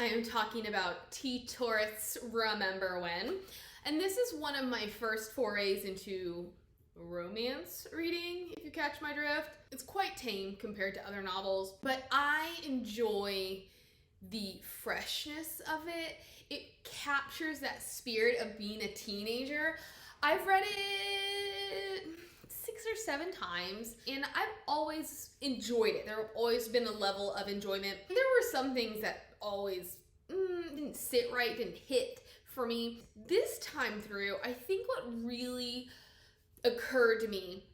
am talking about Torrest's Remember When. And this is one of my first forays into romance reading, if you catch my drift. It's quite tame compared to other novels, but I enjoy the freshness of it. It captures that spirit of being a teenager. I've read it 6 or 7 times, and I've always enjoyed it. There have always been a level of enjoyment. There were some things that always didn't sit right, didn't hit for me. This time through, I think what really occurred to me,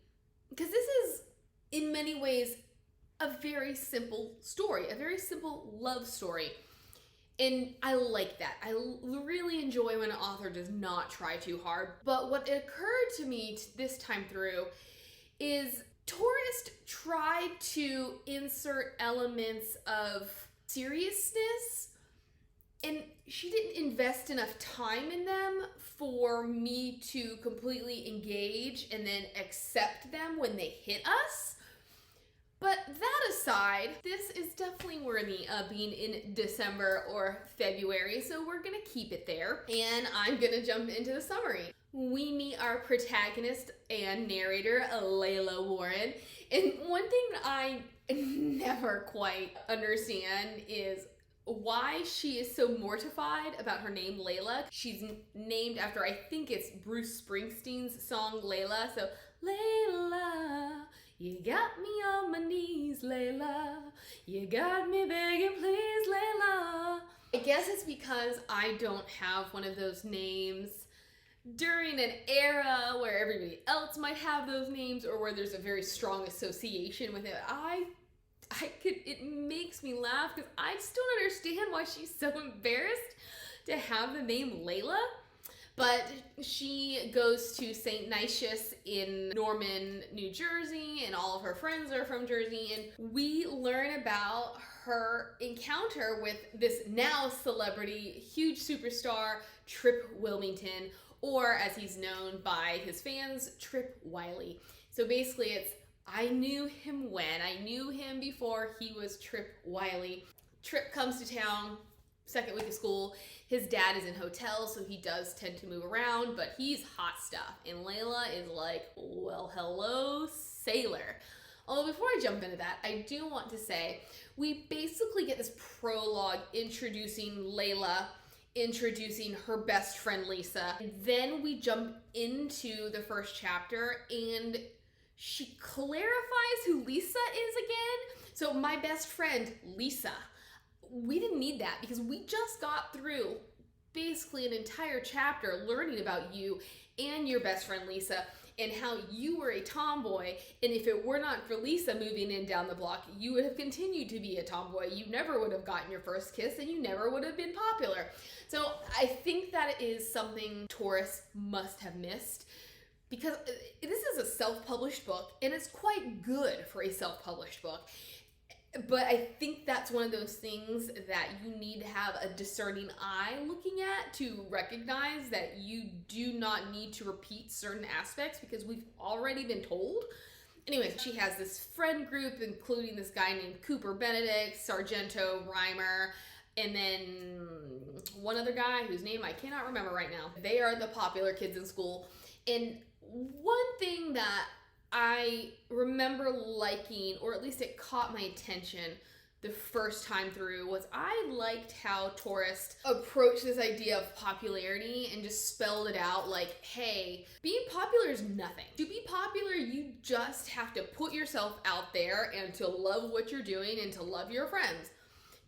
because this is in many ways a very simple story, a very simple love story. And I like that. I really enjoy when an author does not try too hard. But what occurred to me this time through is Torrest tried to insert elements of seriousness, and she didn't invest enough time in them for me to completely engage and then accept them when they hit us. But that aside, this is definitely worthy of being in December or February, so we're gonna keep it there. And I'm gonna jump into the summary. We meet our protagonist and narrator, Layla Warren. And one thing that I never quite understand is why she is so mortified about her name Layla. She's named after, I think it's Bruce Springsteen's song Layla. So, Layla, you got me on my knees, Layla. You got me begging, please, Layla. I guess it's because I don't have one of those names during an era where everybody else might have those names, or where there's a very strong association with it. It makes me laugh because I just don't understand why she's so embarrassed to have the name Layla. But she goes to St. Nicias in Norman, New Jersey, and all of her friends are from Jersey. And we learn about her encounter with this now celebrity, huge superstar, Trip Wilmington, or as he's known by his fans, Trip Wiley. So basically it's, I knew him when. I knew him before he was Trip Wiley. Trip comes to town, second week of school. His dad is in hotels, so he does tend to move around, but he's hot stuff. And Layla is like, well, hello, sailor. Although before I jump into that, I do want to say, we basically get this prologue introducing Layla, introducing her best friend Lisa. And then we jump into the first chapter, and she clarifies who Lisa is again. So my best friend, Lisa. We didn't need that because we just got through basically an entire chapter learning about you and your best friend Lisa and how you were a tomboy, and if it were not for Lisa moving in down the block, you would have continued to be a tomboy. You never would have gotten your first kiss, and you never would have been popular. So I think that is something Torrest must have missed, because this is a self-published book, and it's quite good for a self-published book. But I think that's one of those things that you need to have a discerning eye looking at to recognize that you do not need to repeat certain aspects because we've already been told. Anyways, she has this friend group, including this guy named Cooper Benedict, Sargento, Reimer, and then one other guy whose name I cannot remember right now. They are the popular kids in school. And one thing that I remember liking, or at least it caught my attention the first time through, was I liked how Torrest approached this idea of popularity and just spelled it out like, hey, being popular is nothing. To be popular, you just have to put yourself out there and to love what you're doing and to love your friends.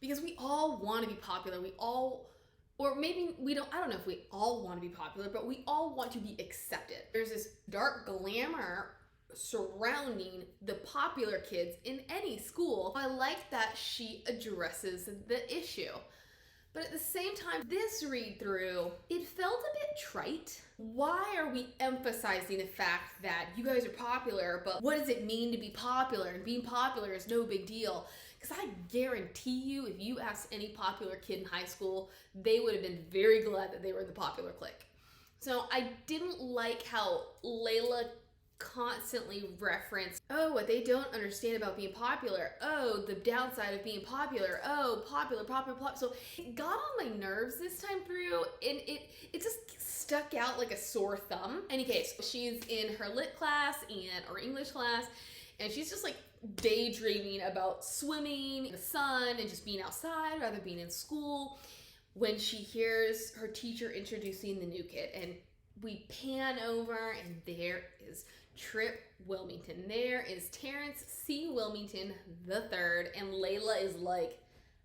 Because we all want to be popular. Or maybe we don't, I don't know if we all want to be popular, but we all want to be accepted. There's this dark glamour surrounding the popular kids in any school. I like that she addresses the issue. But at the same time, this read through, it felt a bit trite. Why are we emphasizing the fact that you guys are popular, but what does it mean to be popular? And being popular is no big deal. Because I guarantee you, if you asked any popular kid in high school, they would have been very glad that they were in the popular clique. So I didn't like how Layla constantly reference, oh, what they don't understand about being popular, oh, the downside of being popular, oh, popular. So it got on my nerves this time through, and it just stuck out like a sore thumb. Any case, she's in her lit class or English class, and she's just like daydreaming about swimming in the sun and just being outside rather than being in school, when she hears her teacher introducing the new kid. And we pan over, and there is Trip Wilmington. There is Terrence C. Wilmington III, and Layla is like,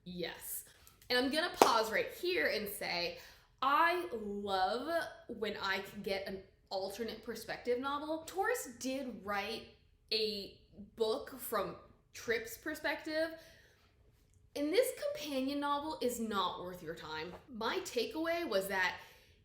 yes. And I'm gonna pause right here and say, I love when I can get an alternate perspective novel. Torrest did write a book from Trip's perspective, and this companion novel is not worth your time. My takeaway was that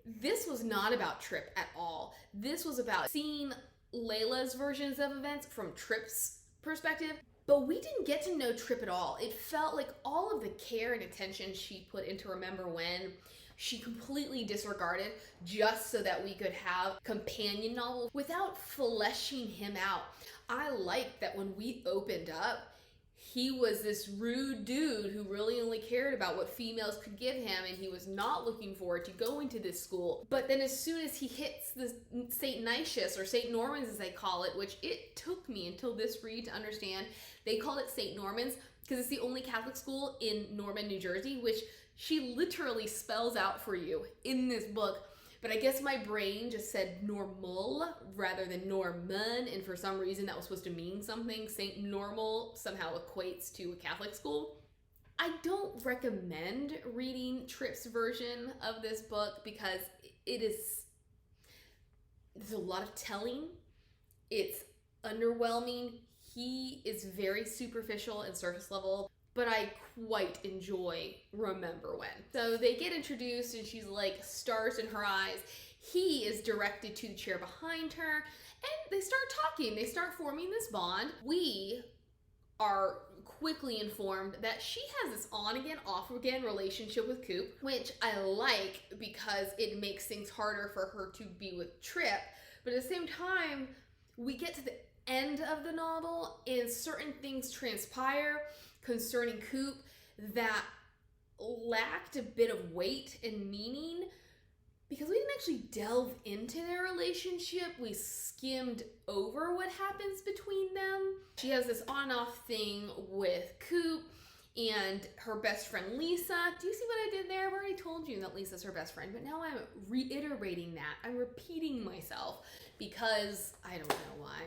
this was not about Trip at all. This was about seeing Layla's versions of events from Trip's perspective, but we didn't get to know Trip at all. It felt like all of the care and attention she put into Remember When, she completely disregarded just so that we could have companion novels without fleshing him out. I liked that when we opened up, he was this rude dude who really only cared about what females could give him, and he was not looking forward to going to this school. But then as soon as he hits the St. Nicias, or St. Norman's as they call it, which it took me until this read to understand, they called it St. Norman's because it's the only Catholic school in Norman, New Jersey, which she literally spells out for you in this book. But I guess my brain just said normal rather than Norman, and for some reason that was supposed to mean something. St. Normal somehow equates to a Catholic school. I don't recommend reading Trip's version of this book because there's a lot of telling. It's underwhelming. He is very superficial and surface level, but I quite enjoy Remember When. So they get introduced, and she's like stars in her eyes. He is directed to the chair behind her, and they start talking. They start forming this bond. We are quickly informed that she has this on-again, off-again relationship with Coop, which I like because it makes things harder for her to be with Trip. But at the same time, we get to the end of the novel, and certain things transpire concerning Coop that lacked a bit of weight and meaning because we didn't actually delve into their relationship. We skimmed over what happens between them. She has this on and off thing with Coop and her best friend Lisa. Do you see what I did there? I've already told you that Lisa's her best friend, but now I'm reiterating that. I'm repeating myself because I don't know why.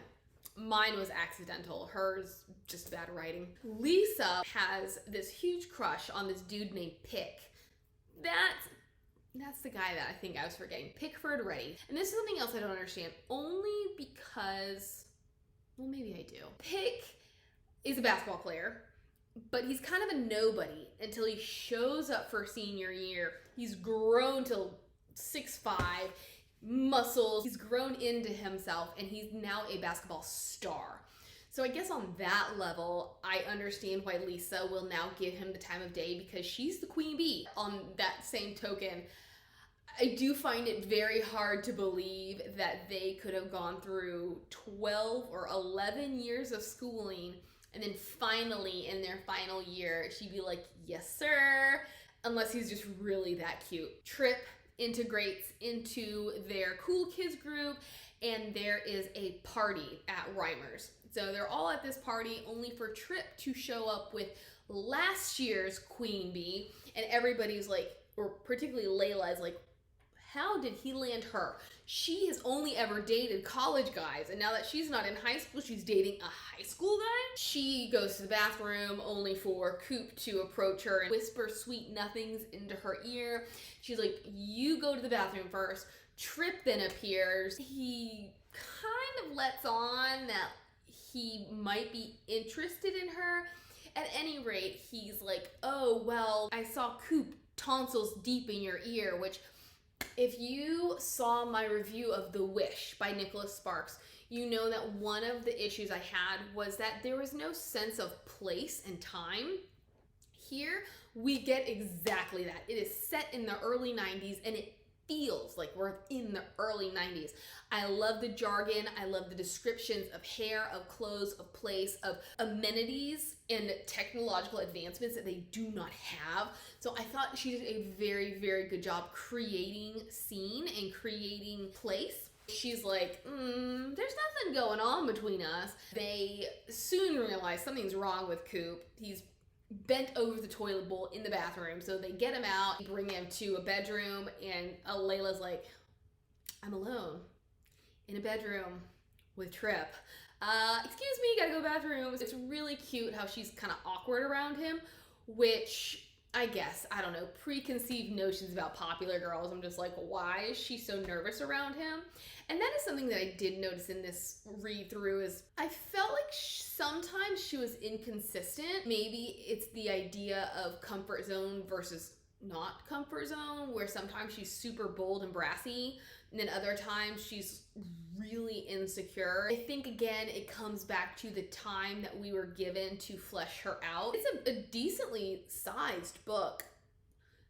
Mine was accidental. Hers, just bad writing. Lisa has this huge crush on this dude named Pick. That's the guy that I think I was forgetting. Pickford Reddy. And this is something else I don't understand. Only because, well, maybe I do. Pick is a basketball player, but he's kind of a nobody until he shows up for senior year. He's grown to 6'5", muscles. He's grown into himself, and he's now a basketball star. So I guess on that level, I understand why Lisa will now give him the time of day because she's the queen bee. On that same token, I do find it very hard to believe that they could have gone through 12 or 11 years of schooling, and then finally in their final year, she'd be like, yes, sir, unless he's just really that cute. Trip integrates into their cool kids group, and there is a party at Reimer's. So they're all at this party, only for Trip to show up with last year's queen bee, and everybody's like, or particularly Layla is like, how did he land her? She has only ever dated college guys, and now that she's not in high school, she's dating a high school guy. She goes to the bathroom only for Coop to approach her and whisper sweet nothings into her ear. She's like, you go to the bathroom first. Trip then appears. He kind of lets on that he might be interested in her. At any rate, he's like, oh, well, I saw Coop tonsils deep in your ear, which if you saw my review of The Wish by Nicholas Sparks, you know that one of the issues I had was that there was no sense of place and time. Here, we get exactly that. It is set in the early 90s, and it feels like we're in the early 90s. I love the jargon. I love the descriptions of hair, of clothes, of place, of amenities and technological advancements that they do not have. So I thought she did a very, very good job creating scene and creating place. She's like, there's nothing going on between us. They soon realize something's wrong with Coop. He's bent over the toilet bowl in the bathroom. So they get him out, bring him to a bedroom, and Layla's like, I'm alone in a bedroom with Trip. Excuse me, gotta go to the bathroom. It's really cute how she's kind of awkward around him, which I guess, I don't know, preconceived notions about popular girls. I'm just like, why is she so nervous around him? And that is something that I did notice in this read through is I felt like sometimes she was inconsistent. Maybe it's the idea of comfort zone versus not comfort zone, where sometimes she's super bold and brassy, and then other times she's really insecure. I think again, it comes back to the time that we were given to flesh her out. It's a decently sized book.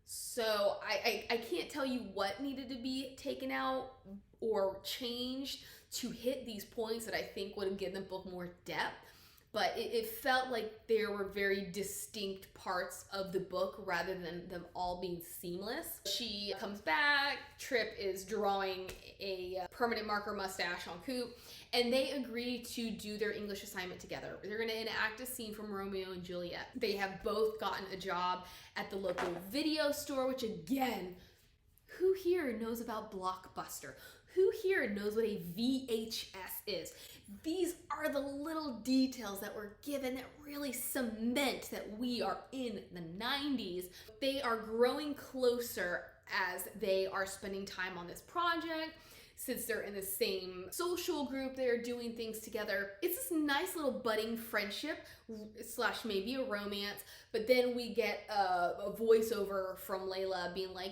So I can't tell you what needed to be taken out or changed to hit these points that I think would have given the book more depth. But it felt like there were very distinct parts of the book rather than them all being seamless. She comes back, Trip is drawing a permanent marker mustache on Coop, and they agree to do their English assignment together. They're gonna enact a scene from Romeo and Juliet. They have both gotten a job at the local video store, which again, who here knows about Blockbuster? Who here knows what a VHS is? These are the little details that we're given that really cement that we are in the 90s. They are growing closer as they are spending time on this project. Since they're in the same social group, they're doing things together. It's this nice little budding friendship slash maybe a romance, but then we get a voiceover from Layla being like,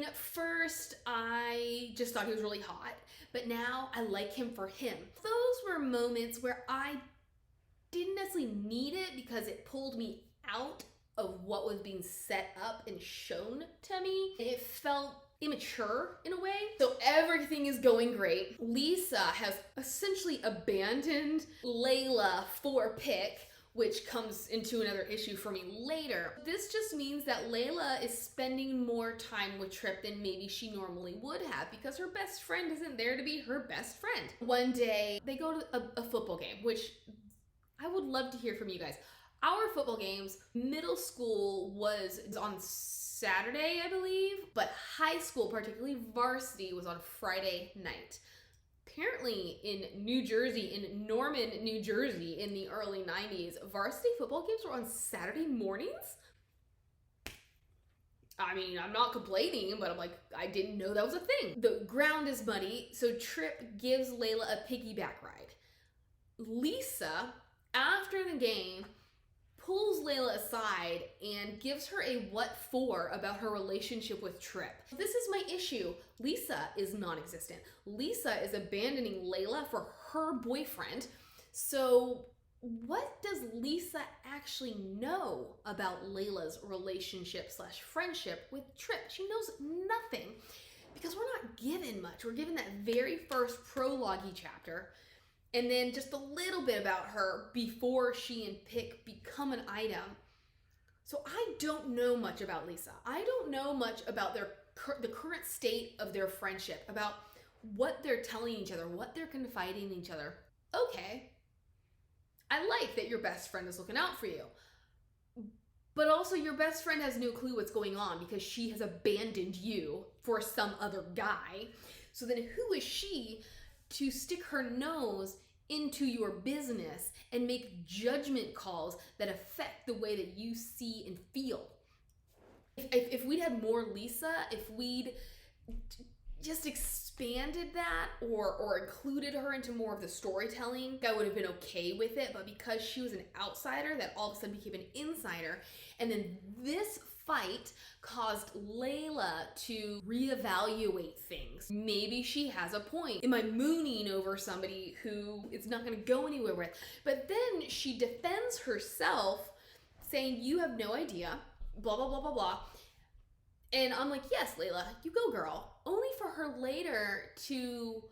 at first I just thought he was really hot, but now I like him for him. Those were moments where I didn't necessarily need it because it pulled me out of what was being set up and shown to me. It felt immature in a way. So everything is going great. Lisa has essentially abandoned Layla for Pick, which comes into another issue for me later. This just means that Layla is spending more time with Trip than maybe she normally would have because her best friend isn't there to be her best friend. One day, they go to a football game, which I would love to hear from you guys. Our football games, middle school was on Saturday, I believe, but high school, particularly varsity, was on Friday night. Apparently in New Jersey, in Norman, New Jersey, in the early 90s, varsity football games were on Saturday mornings? I mean, I'm not complaining, but I'm like, I didn't know that was a thing. The ground is muddy, so Trip gives Layla a piggyback ride. Lisa, after the game, pulls Layla aside and gives her a what for about her relationship with Trip. This is my issue. Lisa is non-existent. Lisa is abandoning Layla for her boyfriend. So what does Lisa actually know about Layla's relationship slash friendship with Trip? She knows nothing because we're not given much. We're given that very first prologue-y chapter, and then just a little bit about her before she and Pick become an item. So I don't know much about Lisa. I don't know much about the current state of their friendship, about what they're telling each other, what they're confiding in each other. Okay, I like that your best friend is looking out for you. But also your best friend has no clue what's going on because she has abandoned you for some other guy. So then who is she to stick her nose into your business and make judgment calls that affect the way that you see and feel? If we'd had more Lisa, if we'd just expanded that or included her into more of the storytelling, I would have been okay with it. But because she was an outsider that all of a sudden became an insider, and then this fight caused Layla to reevaluate things. Maybe she has a point. Am I mooning over somebody who it's not going to go anywhere with? But then she defends herself saying, you have no idea, blah, blah, blah, blah, blah. And I'm like, yes, Layla, you go, girl. Only for her later to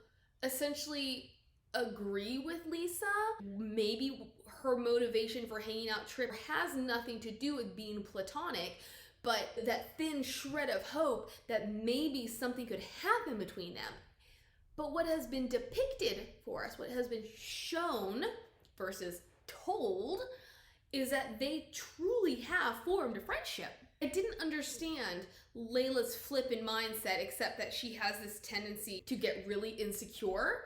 essentially agree with Lisa. Maybe her motivation for hanging out Trip has nothing to do with being platonic, but that thin shred of hope that maybe something could happen between them. But what has been depicted for us, what has been shown versus told, is that they truly have formed a friendship. I didn't understand Layla's flippant mindset, except that she has this tendency to get really insecure.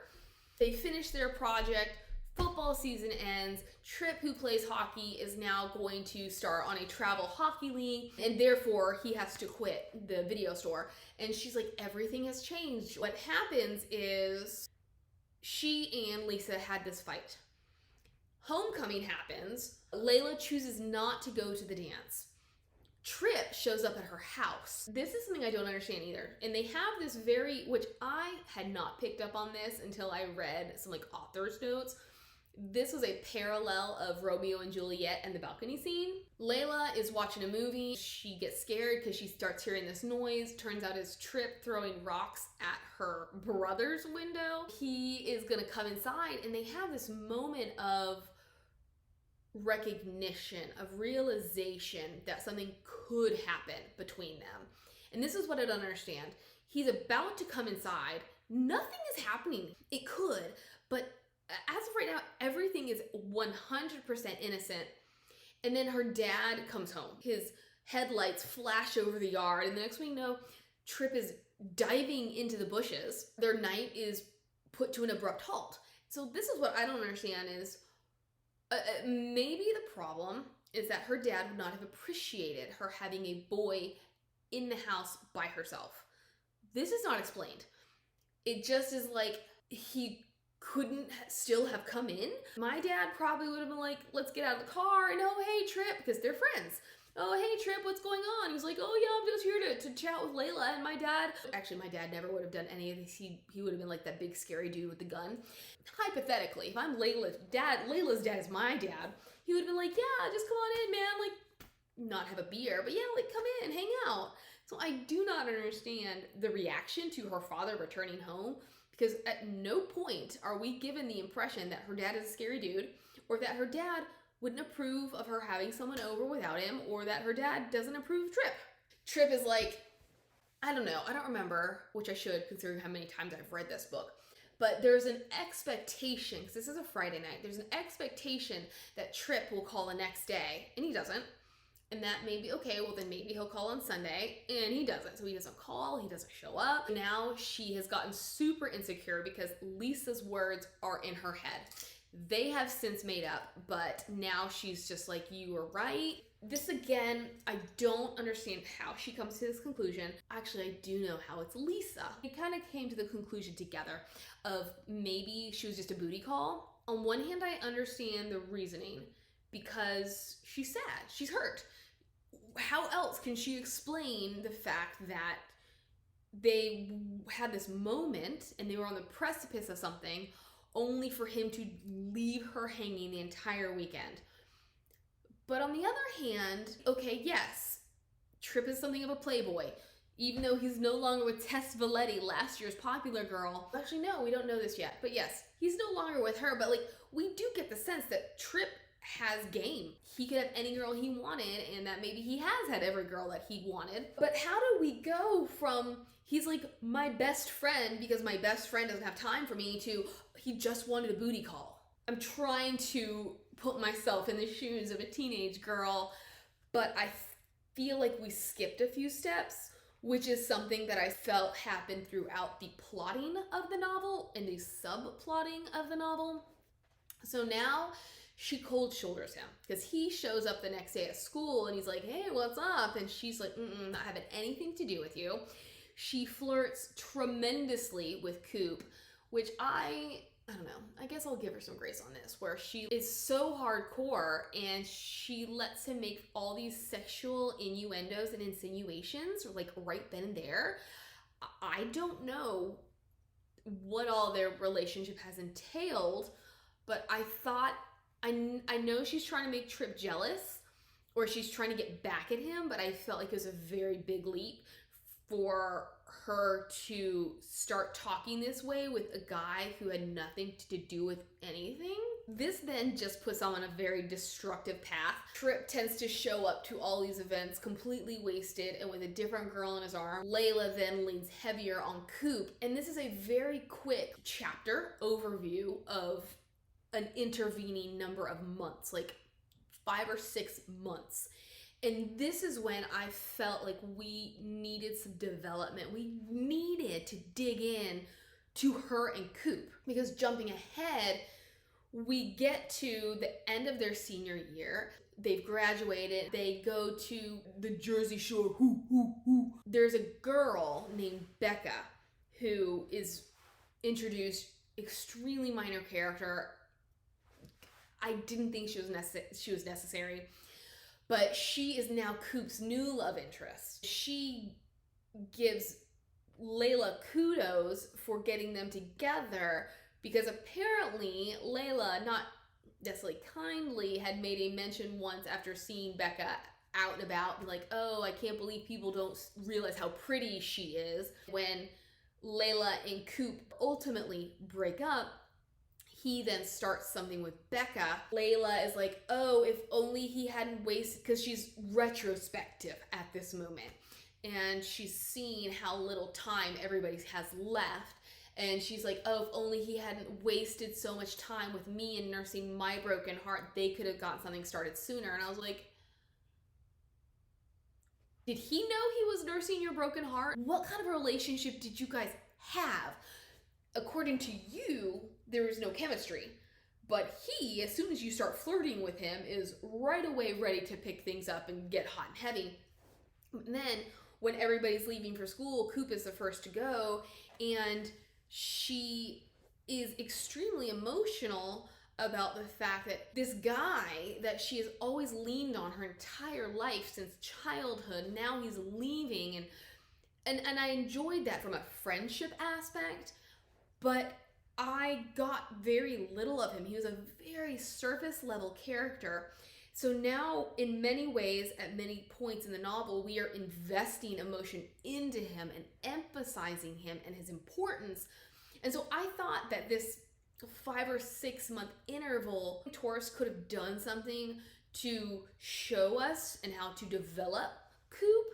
They finish their project, football season ends, Trip, who plays hockey, is now going to start on a travel hockey league, and therefore he has to quit the video store. And she's like, everything has changed. What happens is she and Lisa had this fight. Homecoming happens. Layla chooses not to go to the dance. Trip shows up at her house. This is something I don't understand either. And they have this which I had not picked up on this until I read some like author's notes. This was a parallel of Romeo and Juliet and the balcony scene. Layla is watching a movie. She gets scared because she starts hearing this noise. Turns out it's Trip throwing rocks at her brother's window. He is gonna come inside, and they have this moment of recognition, of realization that something could happen between them. And this is what I don't understand. He's about to come inside. Nothing is happening. It could, but as of right now, everything is 100% innocent. And then her dad comes home. His headlights flash over the yard, and the next thing you know, Trip is diving into the bushes. Their night is put to an abrupt halt. So this is what I don't understand is, maybe the problem is that her dad would not have appreciated her having a boy in the house by herself. This is not explained. It just is like he couldn't still have come in. My dad probably would have been like, let's get out of the car and oh, hey, Trip, because they're friends. Oh, hey, Trip, what's going on? He's like, oh, yeah, I'm just here to chat with Layla. And my dad never would have done any of this. He would have been like that big scary dude with the gun. Hypothetically, if I'm Layla's dad is my dad, he would have been like, yeah, just come on in, man. Like, not have a beer, but yeah, like, come in, hang out. So I do not understand the reaction to her father returning home, because at no point are we given the impression that her dad is a scary dude, or that her dad wouldn't approve of her having someone over without him, or that her dad doesn't approve of Trip. Trip is like, I don't know, I don't remember, which I should, considering how many times I've read this book, but there's an expectation, because this is a Friday night, there's an expectation that Trip will call the next day, and he doesn't. And that may be, okay, well then maybe he'll call on Sunday, and he doesn't. So he doesn't call, he doesn't show up. Now she has gotten super insecure because Lisa's words are in her head. They have since made up, but now she's just like, you were right. This again, I don't understand how she comes to this conclusion. Actually, I do know how it's Lisa. We kind of came to the conclusion together of maybe she was just a booty call. On one hand, I understand the reasoning because she's sad, she's hurt. How else can she explain the fact that they had this moment and they were on the precipice of something only for him to leave her hanging the entire weekend? But on the other hand, okay, yes, Trip is something of a playboy. Even though he's no longer with Tess Valetti, last year's popular girl. Actually, no, we don't know this yet. But yes, he's no longer with her. But like, we do get the sense that Trip has game. He could have any girl he wanted, and that maybe he has had every girl that he wanted. But how do we go from he's like my best friend because my best friend doesn't have time for me to he just wanted a booty call? I'm trying to put myself in the shoes of a teenage girl, but I feel like we skipped a few steps, which is something that I felt happened throughout the plotting of the novel and the subplotting of the novel. So now she cold shoulders him because he shows up the next day at school and he's like, hey, what's up? And she's like, not having anything to do with you. She flirts tremendously with Coop, which I don't know, I guess I'll give her some grace on this, where she is so hardcore and she lets him make all these sexual innuendos and insinuations like right then and there. I don't know what all their relationship has entailed, but I thought, I know she's trying to make Trip jealous or she's trying to get back at him, but I felt like it was a very big leap for her to start talking this way with a guy who had nothing to do with anything. This then just puts on a very destructive path. Trip tends to show up to all these events completely wasted and with a different girl in his arm. Layla then leans heavier on Coop, and this is a very quick chapter overview of an intervening number of months, like 5 or 6 months. And this is when I felt like we needed some development. We needed to dig in to her and Coop, because jumping ahead, we get to the end of their senior year. They've graduated. They go to the Jersey Shore. There's a girl named Becca who is introduced, extremely minor character. I didn't think she was necessary. But she is now Coop's new love interest. She gives Layla kudos for getting them together because apparently Layla, not necessarily kindly, had made a mention once after seeing Becca out and about, like, oh, I can't believe people don't realize how pretty she is. When Layla and Coop ultimately break up, he then starts something with Becca. Layla is like, oh, if only he hadn't wasted, because she's retrospective at this moment. And she's seen how little time everybody has left. And she's like, oh, if only he hadn't wasted so much time with me and nursing my broken heart, they could have gotten something started sooner. And I was like, did he know he was nursing your broken heart? What kind of a relationship did you guys have? According to you, there is no chemistry. But he, as soon as you start flirting with him, is right away ready to pick things up and get hot and heavy. And then, when everybody's leaving for school, Coop is the first to go, and she is extremely emotional about the fact that this guy that she has always leaned on her entire life since childhood, now he's leaving, and I enjoyed that from a friendship aspect, but I got very little of him. He was a very surface level character. So now, in many ways, at many points in the novel, we are investing emotion into him and emphasizing him and his importance. And so I thought that this 5 or 6 month interval, Torrest could have done something to show us and how to develop Coop,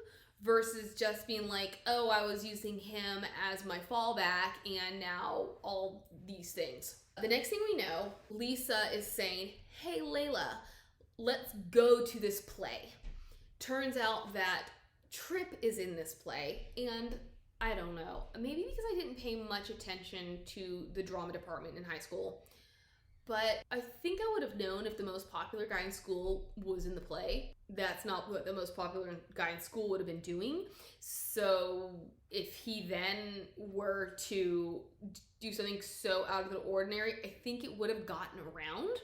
versus just being like, oh, I was using him as my fallback and now all these things. The next thing we know, Lisa is saying, hey, Layla, let's go to this play. Turns out that Trip is in this play, and I don't know, maybe because I didn't pay much attention to the drama department in high school, but I think I would have known if the most popular guy in school was in the play. That's not what the most popular guy in school would have been doing. So if he then were to do something so out of the ordinary, I think it would have gotten around.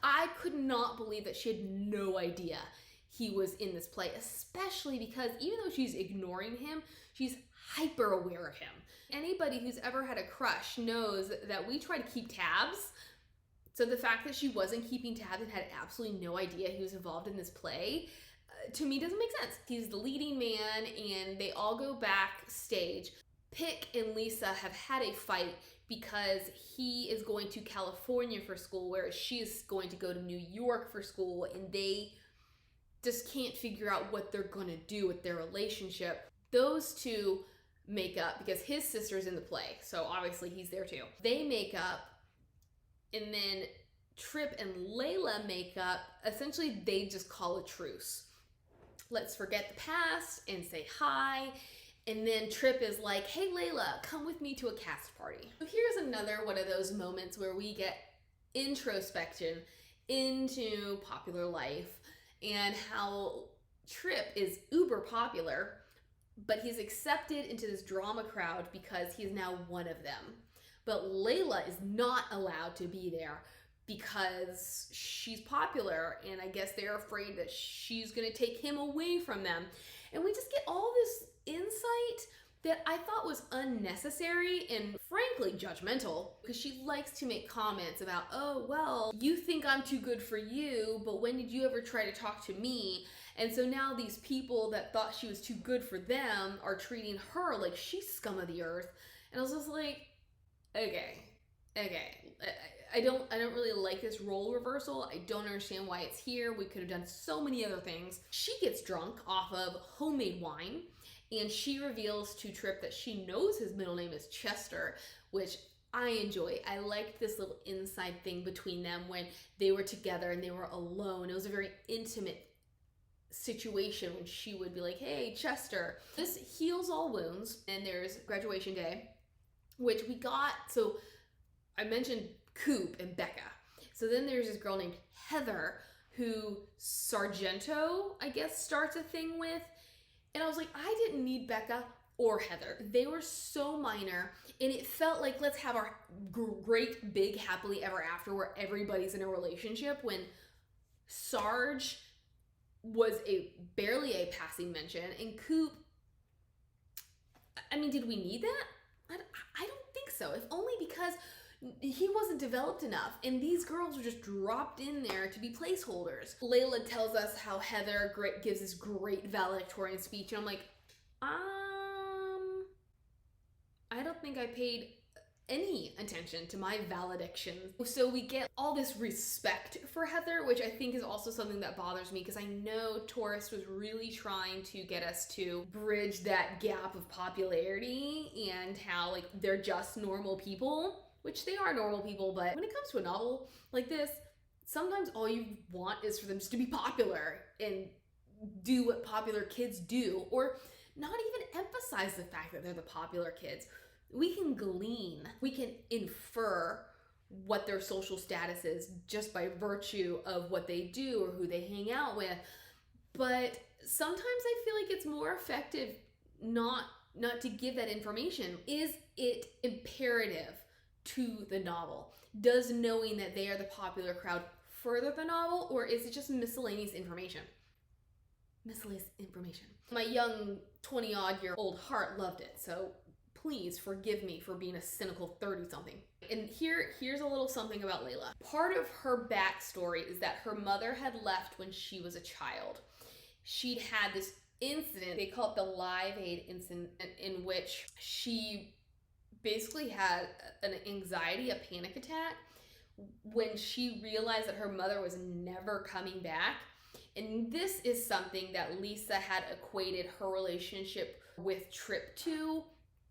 I could not believe that she had no idea he was in this play, especially because even though she's ignoring him, she's hyper aware of him. Anybody who's ever had a crush knows that we try to keep tabs. So the fact that she wasn't keeping tabs and had absolutely no idea he was involved in this play, to me doesn't make sense. He's the leading man and they all go backstage. Pick and Lisa have had a fight because he is going to California for school, whereas she is going to go to New York for school, and they just can't figure out what they're going to do with their relationship. Those two make up because his sister's in the play, so obviously he's there too. They make up, and then Trip and Layla make up. Essentially, they just call a truce. Let's forget the past and say hi. And then Trip is like, hey, Layla, come with me to a cast party. So here's another one of those moments where we get introspection into popular life and how Trip is uber popular, but he's accepted into this drama crowd because he is now one of them. But Layla is not allowed to be there because she's popular, and I guess they're afraid that she's gonna take him away from them. And we just get all this insight that I thought was unnecessary and frankly judgmental, because she likes to make comments about, oh, well, you think I'm too good for you, but when did you ever try to talk to me? And so now these people that thought she was too good for them are treating her like she's scum of the earth. And I was just like, okay. I don't really like this role reversal. I don't understand why it's here. We could have done so many other things. She gets drunk off of homemade wine, and she reveals to Trip that she knows his middle name is Chester, which I enjoy. I liked this little inside thing between them when they were together and they were alone. It was a very intimate situation when she would be like, hey, Chester. This heals all wounds, and there's graduation day, which we got. So I mentioned Coop and Becca. So then there's this girl named Heather who Sargento, I guess, starts a thing with. And I was like, I didn't need Becca or Heather. They were so minor, and it felt like let's have our great big happily ever after where everybody's in a relationship, when Sarge was barely a passing mention, and Coop, I mean, did we need that? I don't think so. If only because he wasn't developed enough, and these girls were just dropped in there to be placeholders. Layla tells us how Heather gives this great valedictorian speech, and I'm like, I don't think I paid any attention to my valediction. So we get all this respect for Heather, which I think is also something that bothers me, because I know Torrest was really trying to get us to bridge that gap of popularity and how like they're just normal people, which they are normal people, but when it comes to a novel like this, sometimes all you want is for them just to be popular and do what popular kids do, or not even emphasize the fact that they're the popular kids. We can glean, we can infer what their social status is just by virtue of what they do or who they hang out with. But sometimes I feel like it's more effective not to give that information. Is it imperative to the novel? Does knowing that they are the popular crowd further the novel, or is it just miscellaneous information? Miscellaneous information. My young 20-odd-year-old heart loved it, so please forgive me for being a cynical 30-something. And here's a little something about Layla. Part of her backstory is that her mother had left when she was a child. She'd had this incident, they call it the Live Aid incident, in which she basically had an anxiety, a panic attack, when she realized that her mother was never coming back. And this is something that Lisa had equated her relationship with Trip to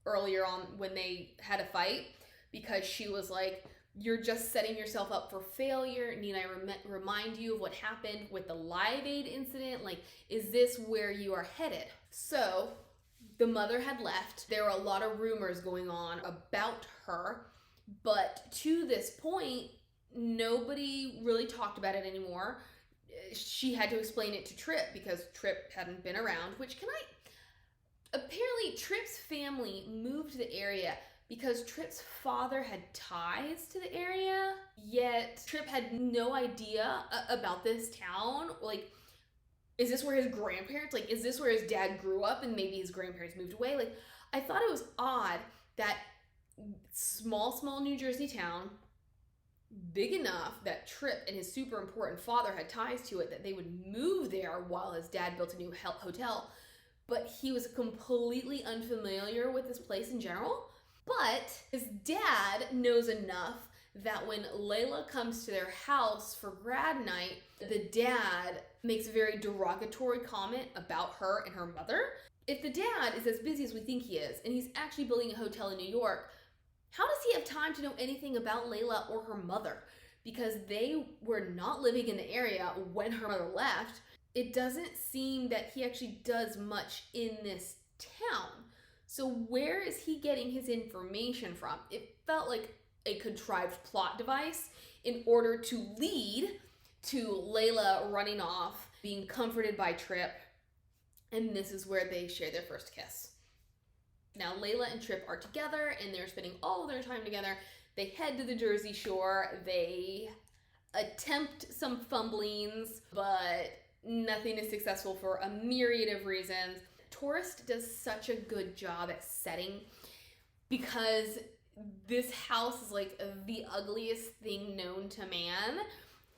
earlier on when they had a fight, because she was like, you're just setting yourself up for failure. Need I remind you of what happened with the Live Aid incident? Like, is this where you are headed? So the mother had left. There were a lot of rumors going on about her, but to this point, nobody really talked about it anymore. She had to explain it to Trip because Trip hadn't been around, apparently Trip's family moved to the area because Trip's father had ties to the area, yet Trip had no idea about this town. Like, is this where his grandparents, like, is this where his dad grew up and maybe his grandparents moved away? Like, I thought it was odd that small New Jersey town, big enough that Trip and his super important father had ties to it, that they would move there while his dad built a new hotel. But he was completely unfamiliar with this place in general. But his dad knows enough that when Layla comes to their house for grad night, the dad makes a very derogatory comment about her and her mother. If the dad is as busy as we think he is, and he's actually building a hotel in New York, how does he have time to know anything about Layla or her mother? Because they were not living in the area when her mother left. It doesn't seem that he actually does much in this town. So where is he getting his information from? It felt like a contrived plot device in order to lead to Layla running off, being comforted by Trip, and this is where they share their first kiss. Now Layla and Trip are together and they're spending all their time together. They head to the Jersey Shore. They attempt some fumblings, but nothing is successful for a myriad of reasons. Torrest does such a good job at setting, because this house is like the ugliest thing known to man,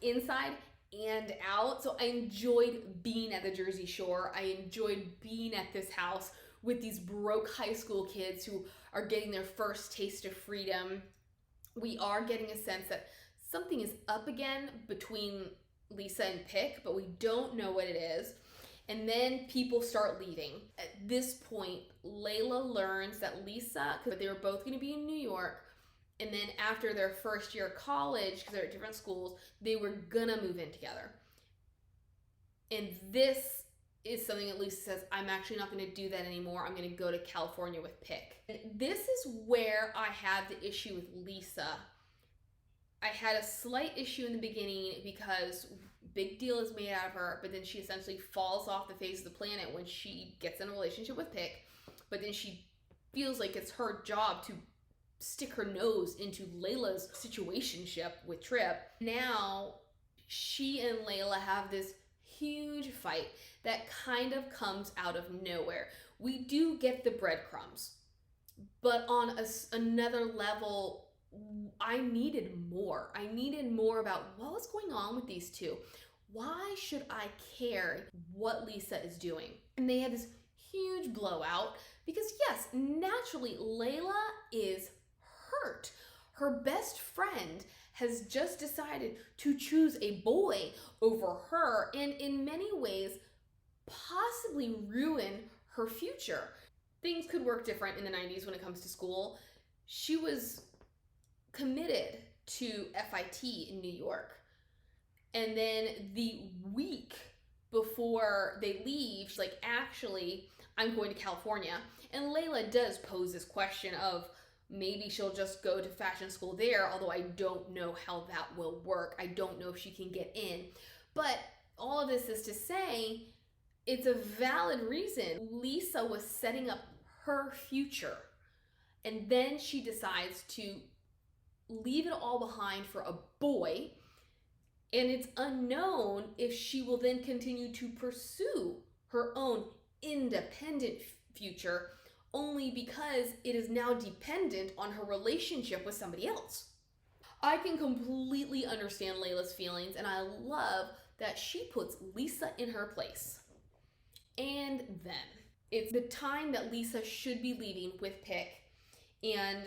inside and out. So I enjoyed being at the Jersey Shore. I enjoyed being at this house with these broke high school kids who are getting their first taste of freedom. We are getting a sense that something is up again between Lisa and Pick, but we don't know what it is. And then people start leaving. At this point, Layla learns that Lisa, because they were both going to be in New York, and then after their first year of college, because they're at different schools, they were going to move in together. And this is something that Lisa says, I'm actually not going to do that anymore. I'm going to go to California with Pick. And this is where I had the issue with Lisa. I had a slight issue in the beginning because big deal is made out of her, but then she essentially falls off the face of the planet when she gets in a relationship with Pick. But then she feels like it's her job to stick her nose into Layla's situationship with Trip. Now, she and Layla have this huge fight that kind of comes out of nowhere. We do get the breadcrumbs, but on another level, I needed more. I needed more about what was going on with these two. Why should I care what Lisa is doing? And they had this huge blowout because, yes, naturally, Layla is hurt. Her best friend has just decided to choose a boy over her and in many ways possibly ruin her future. Things could work different in the 90s when it comes to school. She was committed to FIT in New York. And then the week before they leave, she's like, actually, I'm going to California. And Layla does pose this question of maybe she'll just go to fashion school there, although I don't know how that will work. I don't know if she can get in. But all of this is to say, it's a valid reason. Lisa was setting up her future. And then she decides to leave it all behind for a boy, and it's unknown if she will then continue to pursue her own independent future only because it is now dependent on her relationship with somebody else. I can completely understand Layla's feelings, and I love that she puts Lisa in her place. And then it's the time that Lisa should be leaving with Pick, and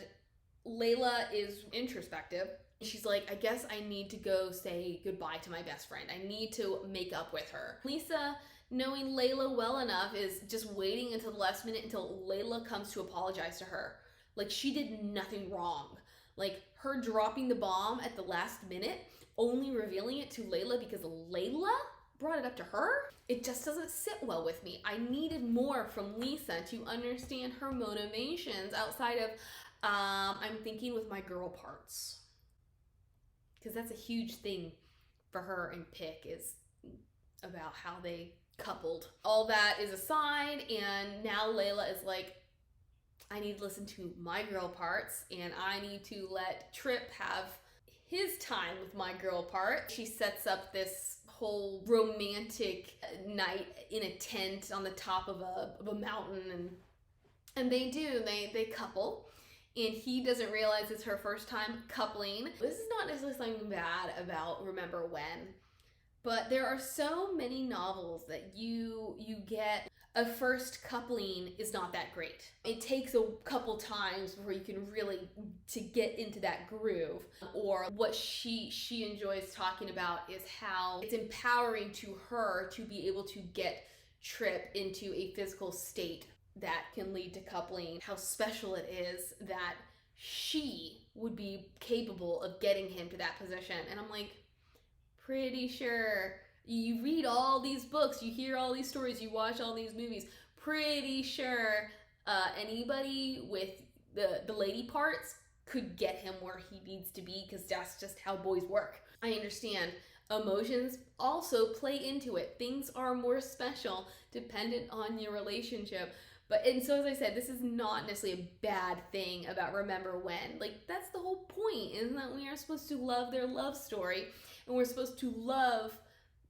Layla is introspective. She's like, I guess I need to go say goodbye to my best friend. I need to make up with her. Lisa, knowing Layla well enough, is just waiting until the last minute until Layla comes to apologize to her. Like, she did nothing wrong. Like, her dropping the bomb at the last minute, only revealing it to Layla because Layla brought it up to her, it just doesn't sit well with me. I needed more from Lisa to understand her motivations outside of, I'm thinking with my girl parts. Because that's a huge thing for her and Pick, is about how they coupled. All that is aside, and now Layla is like, I need to listen to my girl parts, and I need to let Trip have his time with my girl part. She sets up this whole romantic night in a tent on the top of a mountain, and they couple. And he doesn't realize it's her first time coupling. This is not necessarily something bad about Remember When, but there are so many novels that you get a first coupling is not that great. It takes a couple times before you can really to get into that groove. Or what she enjoys talking about is how it's empowering to her to be able to get Trip into a physical state that can lead to coupling, how special it is that she would be capable of getting him to that position. And I'm like, pretty sure you read all these books, you hear all these stories, you watch all these movies, pretty sure anybody with the lady parts could get him where he needs to be, because that's just how boys work. I understand emotions also play into it. Things are more special dependent on your relationship. And so as I said, this is not necessarily a bad thing about Remember When. Like, that's the whole point, isn't that we are supposed to love their love story, and we're supposed to love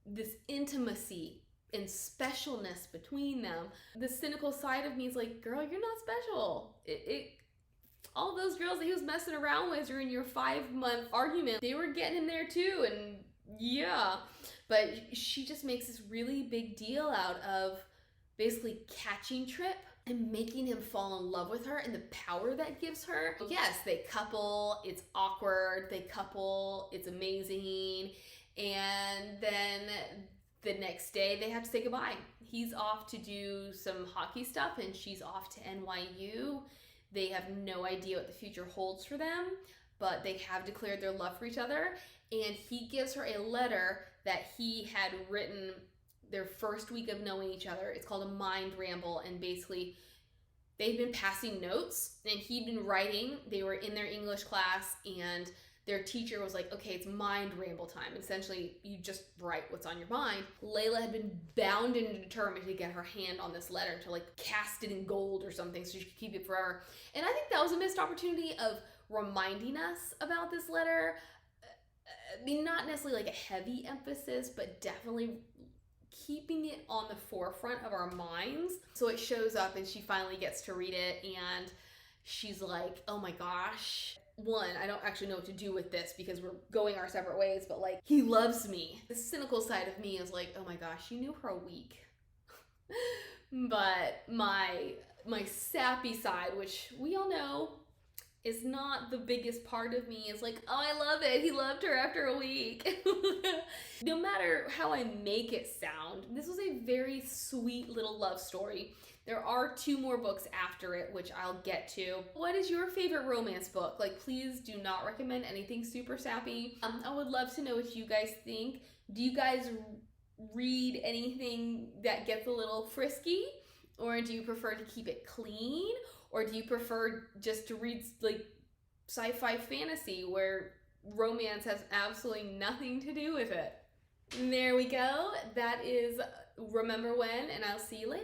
this intimacy and specialness between them. The cynical side of me is like, girl, you're not special. All those girls that he was messing around with during your 5-month argument, they were getting him there too, and yeah. But she just makes this really big deal out of basically catching Trip and making him fall in love with her and the power that gives her. Yes, they couple, it's awkward, they couple, it's amazing, and then the next day they have to say goodbye. He's off to do some hockey stuff and she's off to NYU. They have no idea what the future holds for them, but they have declared their love for each other. And he gives her a letter that he had written their first week of knowing each other. It's called a mind ramble, and basically they've been passing notes and he'd been writing. They were in their English class and their teacher was like, okay, it's mind ramble time. Essentially, you just write what's on your mind. Layla had been bound and determined to get her hand on this letter, to like cast it in gold or something so she could keep it forever. And I think that was a missed opportunity of reminding us about this letter. I mean, not necessarily like a heavy emphasis, but definitely keeping it on the forefront of our minds. So it shows up and she finally gets to read it and she's like, oh my gosh. One, I don't actually know what to do with this because we're going our separate ways, but like, he loves me. The cynical side of me is like, oh my gosh, you knew her a week. But my sappy side, which we all know is not the biggest part of me, is like, oh, I love it. He loved her after a week. No matter how I make it sound, this was a very sweet little love story. There are 2 more books after it, which I'll get to. What is your favorite romance book? Like, please do not recommend anything super sappy. I would love to know what you guys think. Do you guys read anything that gets a little frisky? Or do you prefer to keep it clean? Or do you prefer just to read like sci-fi fantasy where romance has absolutely nothing to do with it? And there we go. That is Remember When, and I'll see you later.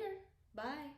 Bye.